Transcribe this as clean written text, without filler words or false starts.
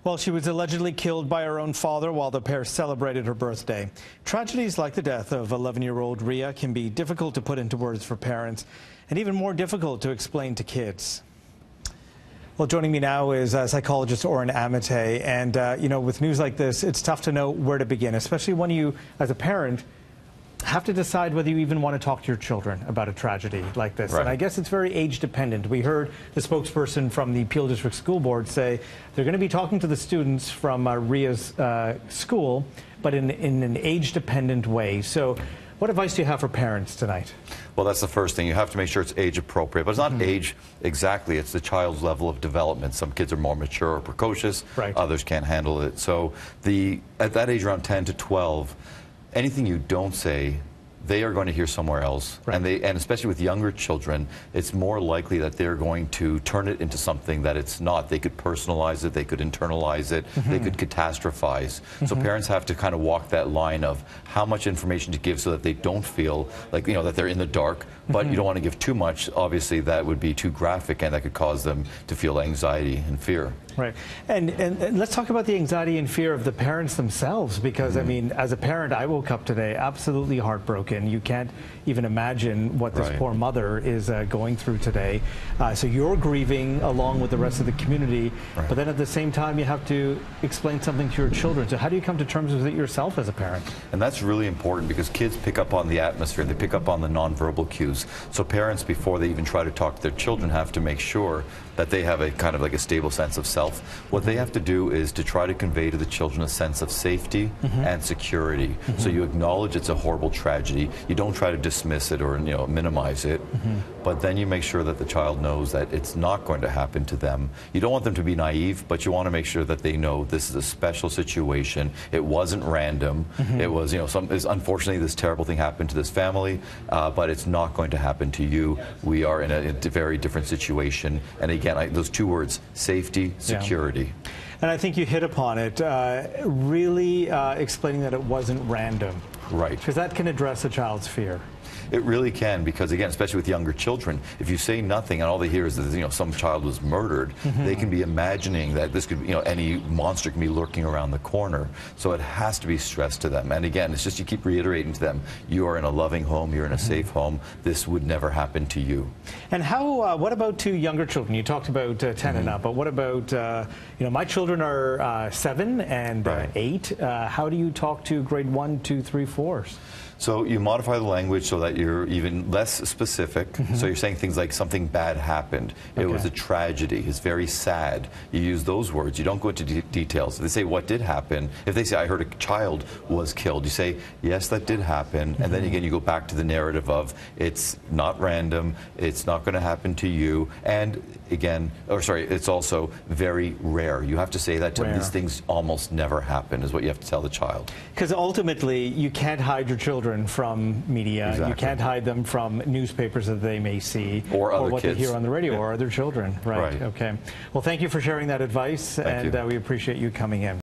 Well, she was allegedly killed by her own father while the pair celebrated her birthday. Tragedies like the death of 11-year-old Riya can be difficult to put into words for parents and even more difficult to explain to kids. Well, joining me now is psychologist Oren Amitay. And, with news like this, it's tough to know where to begin, especially when you, as a parent, have to decide whether you even want to talk to your children about a tragedy like this. Right. And I guess it's very age dependent. We heard the spokesperson from the Peel District School Board say they're going to be talking to the students from Riya's school, but in an age dependent way. So what advice do you have for parents tonight? Well, that's the first thing. You have to make sure it's age appropriate. But it's not age exactly. It's the child's level of development. Some kids are more mature or precocious. Right. Others can't handle it. So at that age, around 10 to 12, anything you don't say, they are going to hear somewhere else. Right. And especially with younger children, it's more likely that they're going to turn it into something that it's not. They could personalize it, they could internalize it, they could catastrophize. So parents have to kind of walk that line of how much information to give so that they don't feel like, that they're in the dark, but you don't want to give too much. Obviously, that would be too graphic, and that could cause them to feel anxiety and fear. Right. And let's talk about the anxiety and fear of the parents themselves, because, I mean, as a parent, I woke up today absolutely heartbroken. You can't even imagine what this poor mother is going through today. So you're grieving along with the rest of the community, but then at the same time, you have to explain something to your children. So how do you come to terms with it yourself as a parent? And that's really important, because kids pick up on the atmosphere. They pick up on the nonverbal cues. So parents, before they even try to talk to their children, have to make sure that they have a kind of like a stable sense of self. What they have to do is to try to convey to the children a sense of safety and security. So you acknowledge it's a horrible tragedy. You don't try to dismiss it or minimize it, but then you make sure that the child knows that it's not going to happen to them. You don't want them to be naive, but you want to make sure that they know this is a special situation. It wasn't random. It was, unfortunately, this terrible thing happened to this family, but it's not going to happen to you. We are in a very different situation. And again, those two words, safety, security. And I think you hit upon it, really explaining that it wasn't random. Right. Because that can address a child's fear. It really can, because again, especially with younger children, if you say nothing and all they hear is that some child was murdered, they can be imagining that this could any monster can be lurking around the corner. So it has to be stressed to them. And again, it's just you keep reiterating to them, you are in a loving home, you're in a safe home. This would never happen to you. And how? What about to younger children? You talked about 10 and up, but what about my children are 7 and 8. How do you talk to grade 1, 2, 3, 4s? So you modify the language so that you're even less specific. So you're saying things like something bad happened. It was a tragedy. It's very sad. You use those words. You don't go into details. If they say what did happen, if they say I heard a child was killed, you say yes, that did happen. And then again you go back to the narrative of it's not random. It's not going to happen to you. And again, it's also very rare. You have to say that to them. These things almost never happen is what you have to tell the child. Because ultimately you can't hide your children from media. Exactly. You can't hide them from newspapers that they may see, or what kids. they hear on the radio, or other children. Right. Okay. Well, thank you for sharing that advice, and we appreciate you coming in.